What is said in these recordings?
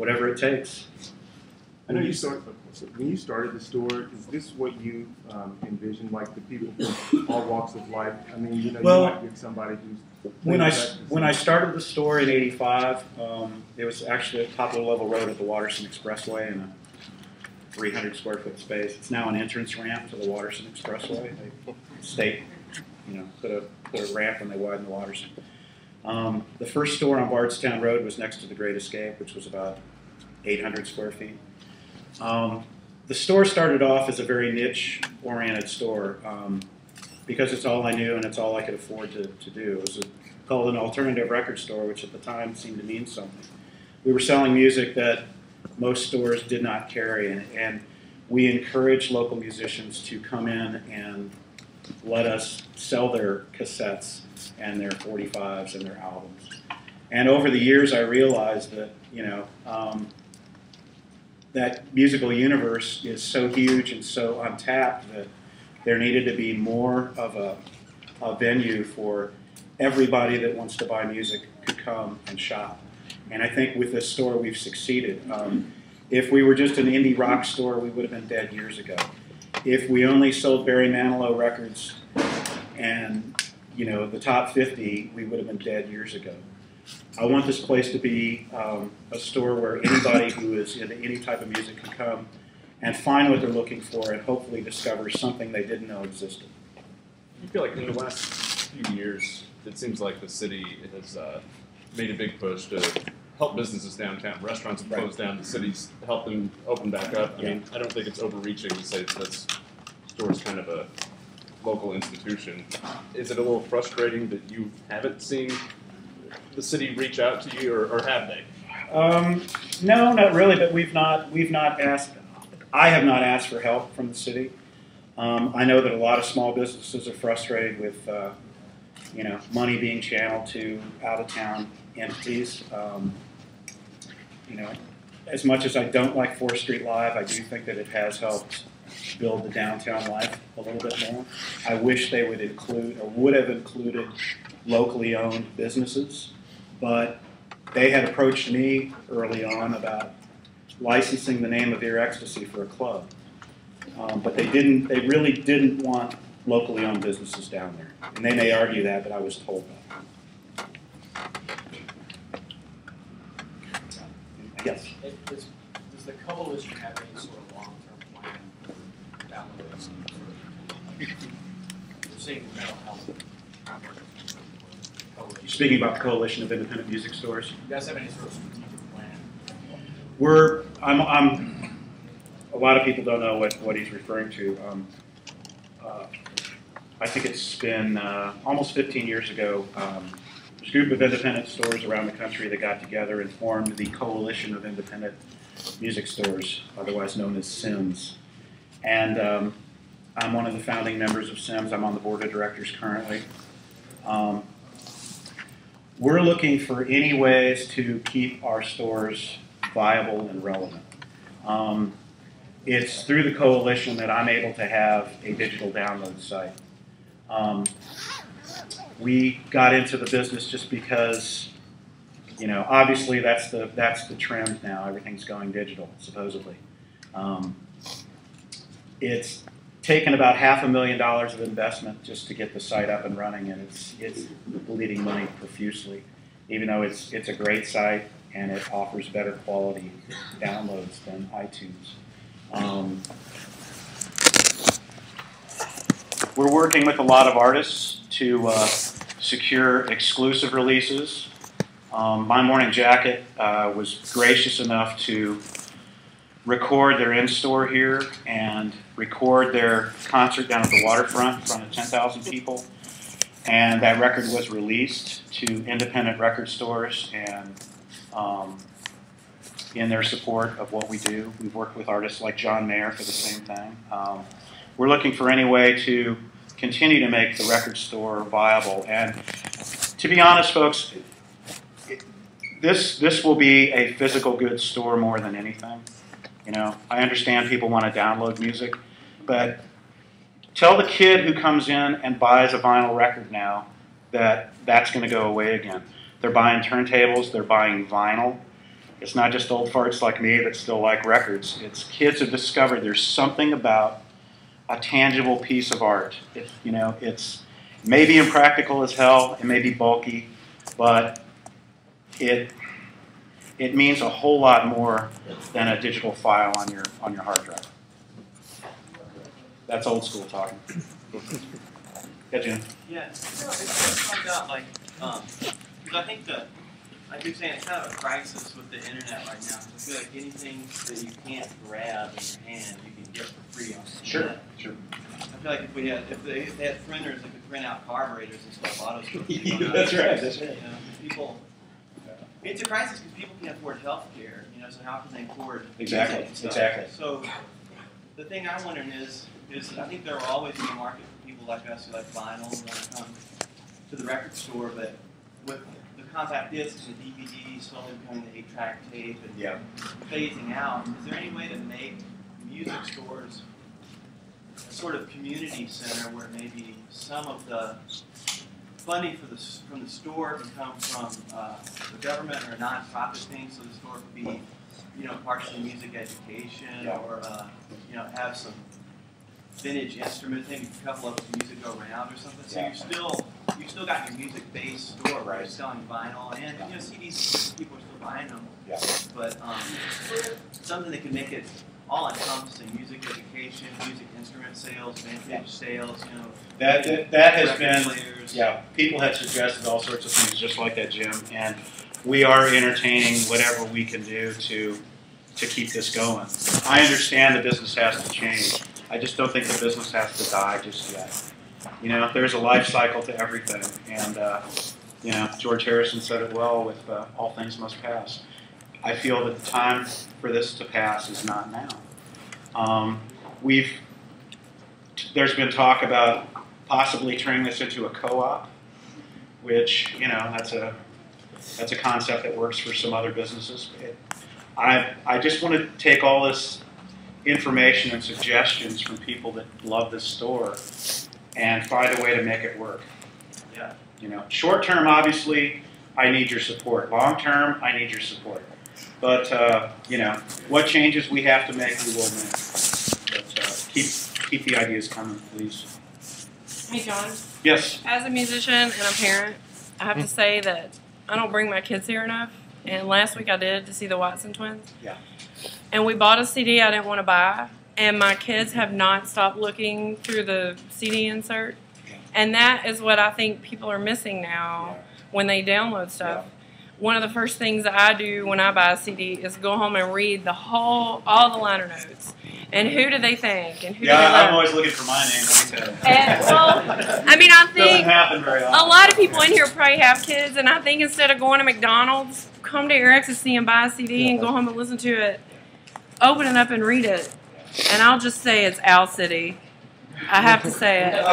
whatever it takes. I know you when you started the store, is this what you envisioned, like the people from all walks of life? I mean, you know, well, you might get somebody who's... When I started the store in '85, it was actually at Poplar Level Road at the Watterson Expressway in a 300 square foot space. It's now an entrance ramp to the Watterson Expressway. The state, you know, put a ramp when they widened the Watterson. The first store on Bardstown Road was next to the Great Escape, which was about 800 square feet. The store started off as a very niche-oriented store because it's all I knew and it's all I could afford to do. It was called an alternative record store, which at the time seemed to mean something. We were selling music that most stores did not carry, and we encouraged local musicians to come in and let us sell their cassettes and their 45s and their albums. And over the years, I realized that, you know, that musical universe is so huge and so untapped that there needed to be more of a venue for everybody that wants to buy music could come and shop. And I think with this store, we've succeeded. If we were just an indie rock store, we would have been dead years ago. If we only sold Barry Manilow records and, you know, the top 50, we would have been dead years ago. I want this place to be a store where anybody who is into any type of music can come and find what they're looking for and hopefully discover something they didn't know existed. I feel like in the last few years, it seems like the city has made a big push to help businesses downtown. Restaurants have closed down. The city's helped them open back up. I mean, I don't think it's overreaching to say that store's kind of a local institution. Is it a little frustrating that you haven't seen the city reach out to you, or have they? No, not really. But we've not asked. I have not asked for help from the city. I know that a lot of small businesses are frustrated with, you know, money being channeled to out-of-town entities. You know, as much as I don't like 4th Street Live, I do think that it has helped build the downtown life a little bit more. I wish they would include, or would have included, locally owned businesses, but they had approached me early on about licensing the name of Ear Ecstasy for a club. But they really didn't want locally owned businesses down there. And they may argue that, but I was told that. Yes? Does the coalition have any sort of long-term plan down the road? We're seeing mental health. You're speaking about the Coalition of Independent Music Stores? You guys have any sort of strategic plan? A lot of people don't know what he's referring to. I think it's been almost 15 years ago. There's a group of independent stores around the country that got together and formed the Coalition of Independent Music Stores, otherwise known as SIMS. And I'm one of the founding members of SIMS. I'm on the board of directors currently. We're looking for any ways to keep our stores viable and relevant. It's through the coalition that I'm able to have a digital download site. We got into the business just because, you know, obviously that's the trend now. Everything's going digital, supposedly. It's taken about $500,000 of investment just to get the site up and running, and it's bleeding money profusely, even though it's a great site and it offers better quality downloads than iTunes. We're working with a lot of artists to secure exclusive releases. My Morning Jacket was gracious enough to record their in-store here and record their concert down at the waterfront in front of 10,000 people. And that record was released to independent record stores and in their support of what we do. We've worked with artists like John Mayer for the same thing. We're looking for any way to continue to make the record store viable. And to be honest, folks, this will be a physical goods store more than anything. You know, I understand people want to download music, but tell the kid who comes in and buys a vinyl record now that that's going to go away again. They're buying turntables, they're buying vinyl, It's not just old farts like me that still like records. It's kids have discovered there's something about a tangible piece of art. It's maybe impractical as hell, it may be bulky, but it means a whole lot more than a digital file on your hard drive. That's old school talking. Yeah, Jim. Yeah, it's find out because I think like you're saying, it's kind of a crisis with the internet right now. I feel like anything that you can't grab in your hand, you can get for free on the internet. Sure. I feel like if they had printers that could print out carburetors and stuff, autos. That's right. People. It's a crisis because people can't afford health care. So how can they afford Exactly. music and stuff? Exactly. So the thing I'm wondering is I think there will always be a market for people like us who like vinyl and want to come to the record store, but with the compact discs and the DVD slowly becoming the 8-track tape and phasing out, is there any way to make music stores a sort of community center where maybe some of the funding from the store can come from the government or a nonprofit thing, so the store could be, partially music education or have some vintage instruments, maybe a couple of the music go around or something. So you've still got your music-based store where you're selling vinyl and CDs. People are still buying them. Yeah. But something that can make it all-encompassing: music education, music instrument sales, vintage sales. That has been players. People have suggested all sorts of things just like that, Jim, and we are entertaining whatever we can do to keep this going. I understand the business has to change. I just don't think the business has to die just yet. There's a life cycle to everything, and George Harrison said it well with all things must pass. I feel that the time for this to pass is not now. There's been talk about possibly turning this into a co-op, which that's a concept that works for some other businesses. I just want to take all this information and suggestions from people that love this store and find a way to make it work. Yeah. Short term, obviously, I need your support. Long term, I need your support. But what changes we have to make, we will make. But keep the ideas coming, please. Hey, John. Yes. As a musician and a parent, I have to say that I don't bring my kids here enough. And last week I did to see the Watson twins. Yeah. And we bought a CD I didn't want to buy. And my kids have not stopped looking through the CD insert. Yeah. And that is what I think people are missing now when they download stuff. Yeah. One of the first things that I do when I buy a CD is go home and read all the liner notes. And who do they think? And who do they love? I'm always looking for my name, let me tell you. And, well, I mean, I Doesn't think happen very a often. lot of people in here probably have kids, and I think instead of going to McDonald's, come to your ecstasy and buy a CD and go home and listen to it. Open it up and read it. And I'll just say it's Owl City. I have to say it.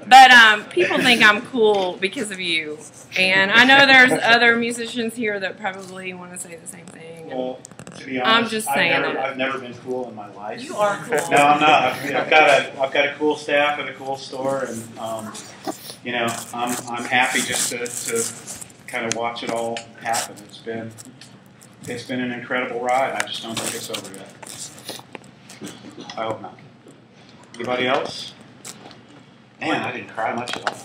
But people think I'm cool because of you. And I know there's other musicians here that probably want to say the same thing. Well, to be I'm honest, just saying I've never been cool in my life. You are cool. No, I'm not. I've got a cool staff and a cool store, and I'm happy just to kind of watch it all happen. It's been an incredible ride. I just don't think it's over yet. I hope not. Anybody else? Man, I didn't cry much at all.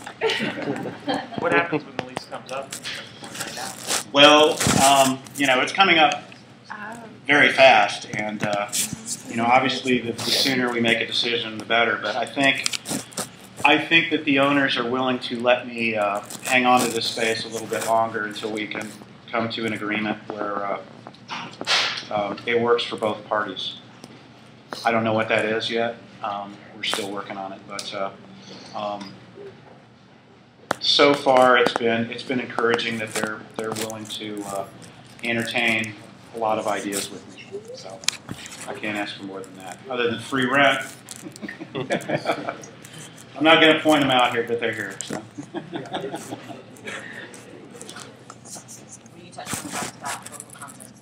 What happens when the lease comes up? Well, it's coming up very fast, and obviously the sooner we make a decision, the better. But I think that the owners are willing to let me hang on to this space a little bit longer until we can come to an agreement where it works for both parties. I don't know what that is yet. We're still working on it, but so far it's been encouraging that they're willing to entertain a lot of ideas with me. So I can't ask for more than that, other than free rent. I'm not going to point them out here, but they're here. So. When you touch on about local content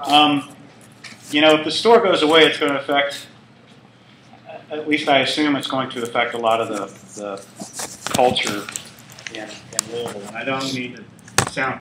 and if the store goes away, it's going to affect, at least I assume it's going to affect a lot of the culture in Louisville. And I don't mean to sound